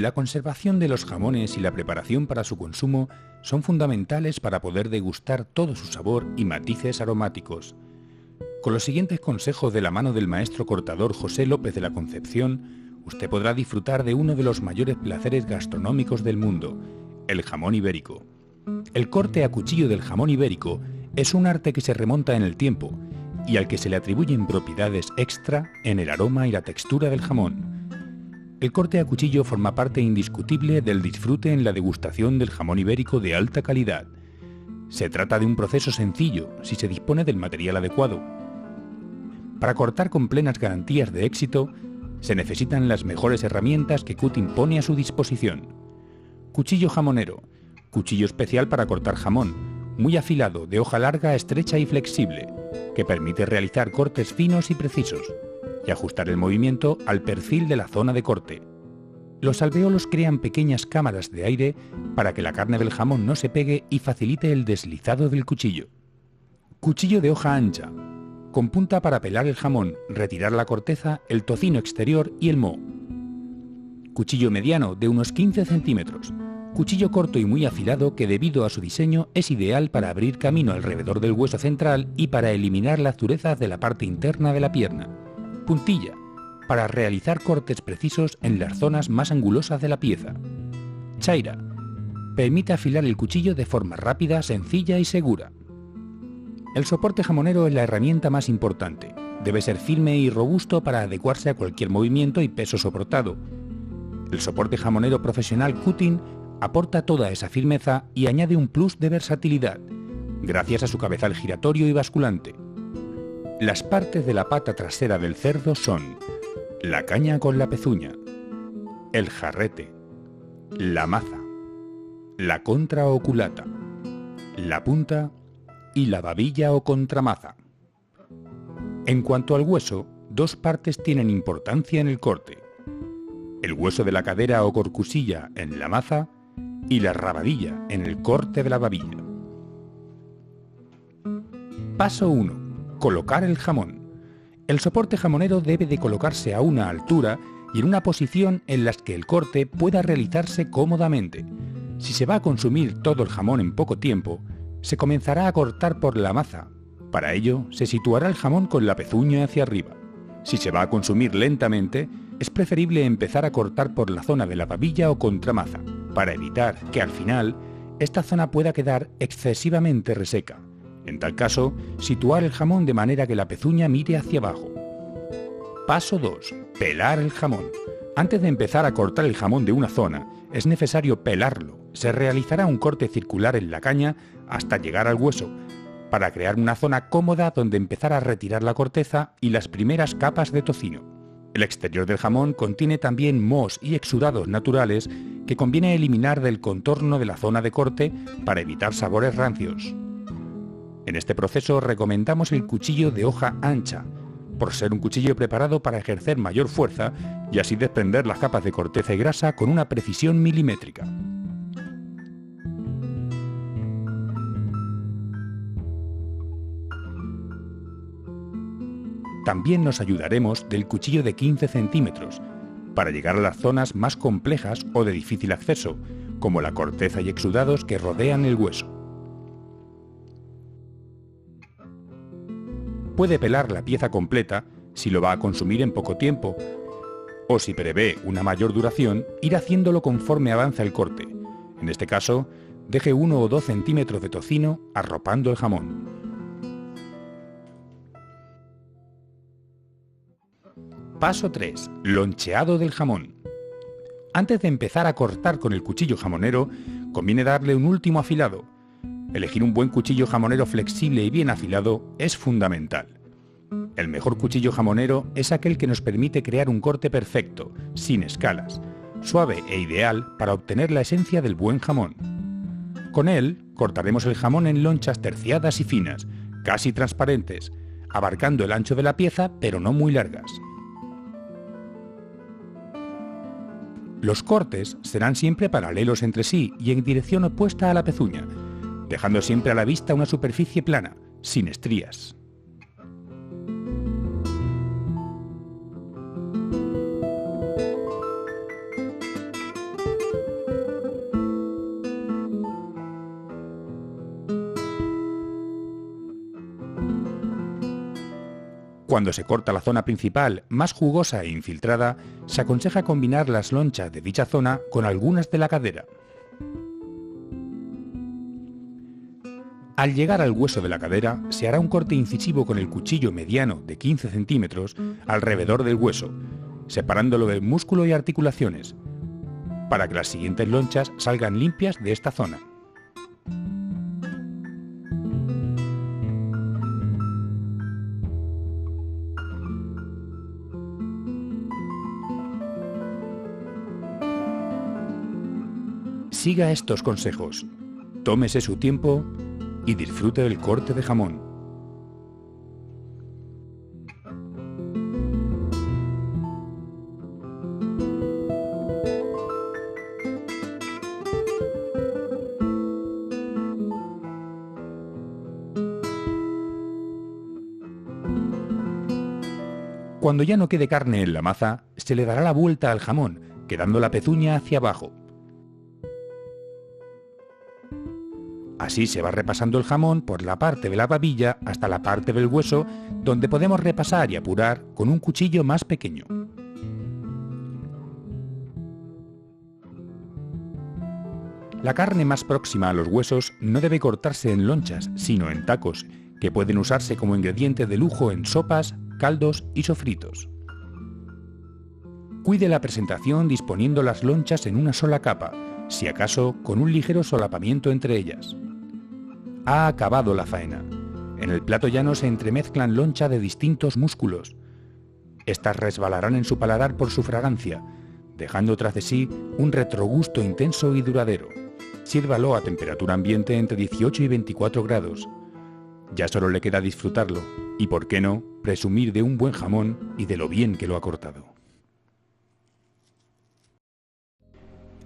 La conservación de los jamones y la preparación para su consumo son fundamentales para poder degustar todo su sabor y matices aromáticos. Con los siguientes consejos de la mano del maestro cortador José López de la Concepción, usted podrá disfrutar de uno de los mayores placeres gastronómicos del mundo, el jamón ibérico. El corte a cuchillo del jamón ibérico es un arte que se remonta en el tiempo y al que se le atribuyen propiedades extra en el aroma y la textura del jamón. El corte a cuchillo forma parte indiscutible del disfrute en la degustación del jamón ibérico de alta calidad. Se trata de un proceso sencillo si se dispone del material adecuado. Para cortar con plenas garantías de éxito, se necesitan las mejores herramientas que Cutting pone a su disposición. Cuchillo jamonero, cuchillo especial para cortar jamón, muy afilado, de hoja larga, estrecha y flexible, que permite realizar cortes finos y precisos y ajustar el movimiento al perfil de la zona de corte. Los alvéolos crean pequeñas cámaras de aire para que la carne del jamón no se pegue y facilite el deslizado del cuchillo. Cuchillo de hoja ancha, con punta para pelar el jamón, retirar la corteza, el tocino exterior y el moho. Cuchillo mediano de unos 15 centímetros. Cuchillo corto y muy afilado que debido a su diseño es ideal para abrir camino alrededor del hueso central y para eliminar las durezas de la parte interna de la pierna. Puntilla, para realizar cortes precisos en las zonas más angulosas de la pieza. Chaira, permite afilar el cuchillo de forma rápida, sencilla y segura. El soporte jamonero es la herramienta más importante. Debe ser firme y robusto para adecuarse a cualquier movimiento y peso soportado. El soporte jamonero profesional Cutting aporta toda esa firmeza y añade un plus de versatilidad, gracias a su cabezal giratorio y basculante. Las partes de la pata trasera del cerdo son la caña con la pezuña, el jarrete, la maza, la contra o culata, la punta y la babilla o contramaza. En cuanto al hueso, dos partes tienen importancia en el corte: el hueso de la cadera o corcusilla en la maza y la rabadilla en el corte de la babilla. Paso 1. Colocar el jamón. El soporte jamonero debe de colocarse a una altura y en una posición en las que el corte pueda realizarse cómodamente. Si se va a consumir todo el jamón en poco tiempo, se comenzará a cortar por la maza. Para ello, se situará el jamón con la pezuña hacia arriba. Si se va a consumir lentamente, es preferible empezar a cortar por la zona de la babilla o contramaza, para evitar que al final esta zona pueda quedar excesivamente reseca. En tal caso, situar el jamón de manera que la pezuña mire hacia abajo. Paso 2. Pelar el jamón. Antes de empezar a cortar el jamón de una zona, es necesario pelarlo. Se realizará un corte circular en la caña hasta llegar al hueso, para crear una zona cómoda donde empezar a retirar la corteza y las primeras capas de tocino. El exterior del jamón contiene también mohos y exudados naturales que conviene eliminar del contorno de la zona de corte para evitar sabores rancios. En este proceso recomendamos el cuchillo de hoja ancha, por ser un cuchillo preparado para ejercer mayor fuerza y así desprender las capas de corteza y grasa con una precisión milimétrica. También nos ayudaremos del cuchillo de 15 centímetros, para llegar a las zonas más complejas o de difícil acceso, como la corteza y exudados que rodean el hueso. Puede pelar la pieza completa si lo va a consumir en poco tiempo, o si prevé una mayor duración, ir haciéndolo conforme avanza el corte. En este caso, deje 1 o 2 centímetros de tocino arropando el jamón. Paso 3. Loncheado del jamón. Antes de empezar a cortar con el cuchillo jamonero, conviene darle un último afilado. Elegir un buen cuchillo jamonero flexible y bien afilado es fundamental. El mejor cuchillo jamonero es aquel que nos permite crear un corte perfecto, sin escalas, suave e ideal para obtener la esencia del buen jamón. Con él, cortaremos el jamón en lonchas terciadas y finas, casi transparentes, abarcando el ancho de la pieza pero no muy largas. Los cortes serán siempre paralelos entre sí y en dirección opuesta a la pezuña, dejando siempre a la vista una superficie plana, sin estrías. Cuando se corta la zona principal, más jugosa e infiltrada, se aconseja combinar las lonchas de dicha zona con algunas de la cadera. Al llegar al hueso de la cadera, se hará un corte incisivo con el cuchillo mediano de 15 centímetros alrededor del hueso, separándolo del músculo y articulaciones, para que las siguientes lonchas salgan limpias de esta zona. Siga estos consejos, tómese su tiempo y disfrute del corte de jamón. Cuando ya no quede carne en la maza, se le dará la vuelta al jamón, quedando la pezuña hacia abajo. Así se va repasando el jamón por la parte de la babilla hasta la parte del hueso, donde podemos repasar y apurar con un cuchillo más pequeño. La carne más próxima a los huesos no debe cortarse en lonchas, sino en tacos, que pueden usarse como ingrediente de lujo en sopas, caldos y sofritos. Cuide la presentación disponiendo las lonchas en una sola capa, si acaso con un ligero solapamiento entre ellas. Ha acabado la faena. En el plato llano se entremezclan lonchas de distintos músculos. Estas resbalarán en su paladar por su fragancia, dejando tras de sí un retrogusto intenso y duradero. Sírvalo a temperatura ambiente entre 18 y 24 grados. Ya solo le queda disfrutarlo y, por qué no, presumir de un buen jamón y de lo bien que lo ha cortado.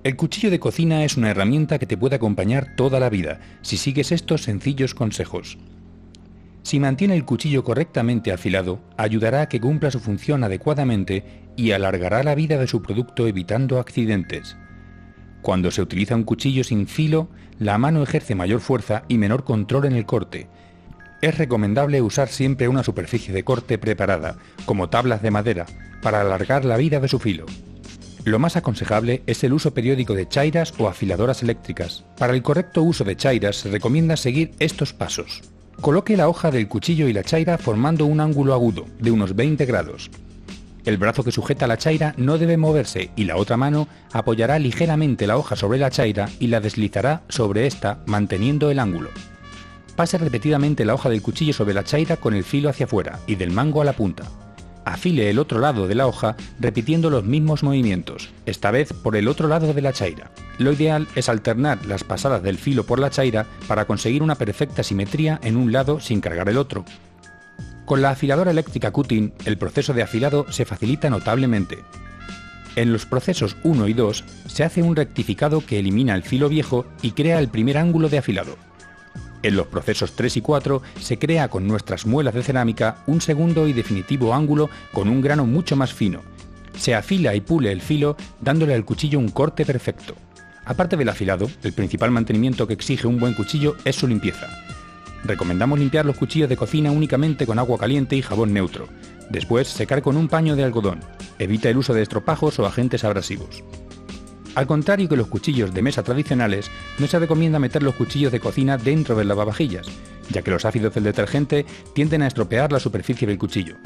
El cuchillo de cocina es una herramienta que te puede acompañar toda la vida si sigues estos sencillos consejos. Si mantiene el cuchillo correctamente afilado, ayudará a que cumpla su función adecuadamente y alargará la vida de su producto evitando accidentes. Cuando se utiliza un cuchillo sin filo, la mano ejerce mayor fuerza y menor control en el corte. Es recomendable usar siempre una superficie de corte preparada, como tablas de madera, para alargar la vida de su filo. Lo más aconsejable es el uso periódico de chairas o afiladoras eléctricas. Para el correcto uso de chairas se recomienda seguir estos pasos. Coloque la hoja del cuchillo y la chaira formando un ángulo agudo, de unos 20 grados. El brazo que sujeta la chaira no debe moverse y la otra mano apoyará ligeramente la hoja sobre la chaira y la deslizará sobre esta manteniendo el ángulo. Pase repetidamente la hoja del cuchillo sobre la chaira con el filo hacia afuera y del mango a la punta. Afile el otro lado de la hoja repitiendo los mismos movimientos, esta vez por el otro lado de la chaira. Lo ideal es alternar las pasadas del filo por la chaira para conseguir una perfecta simetría en un lado sin cargar el otro. Con la afiladora eléctrica cutting, el proceso de afilado se facilita notablemente. En los procesos 1 y 2 se hace un rectificado que elimina el filo viejo y crea el primer ángulo de afilado. En los procesos 3 y 4 se crea con nuestras muelas de cerámica un segundo y definitivo ángulo con un grano mucho más fino. Se afila y pule el filo dándole al cuchillo un corte perfecto. Aparte del afilado, el principal mantenimiento que exige un buen cuchillo es su limpieza. Recomendamos limpiar los cuchillos de cocina únicamente con agua caliente y jabón neutro. Después secar con un paño de algodón. Evita el uso de estropajos o agentes abrasivos. Al contrario que los cuchillos de mesa tradicionales, no se recomienda meter los cuchillos de cocina dentro del lavavajillas, ya que los ácidos del detergente tienden a estropear la superficie del cuchillo.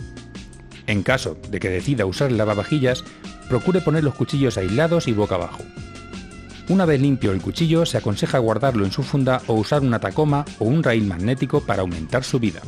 En caso de que decida usar el lavavajillas, procure poner los cuchillos aislados y boca abajo. Una vez limpio el cuchillo, se aconseja guardarlo en su funda o usar una tacoma o un raíl magnético para aumentar su vida.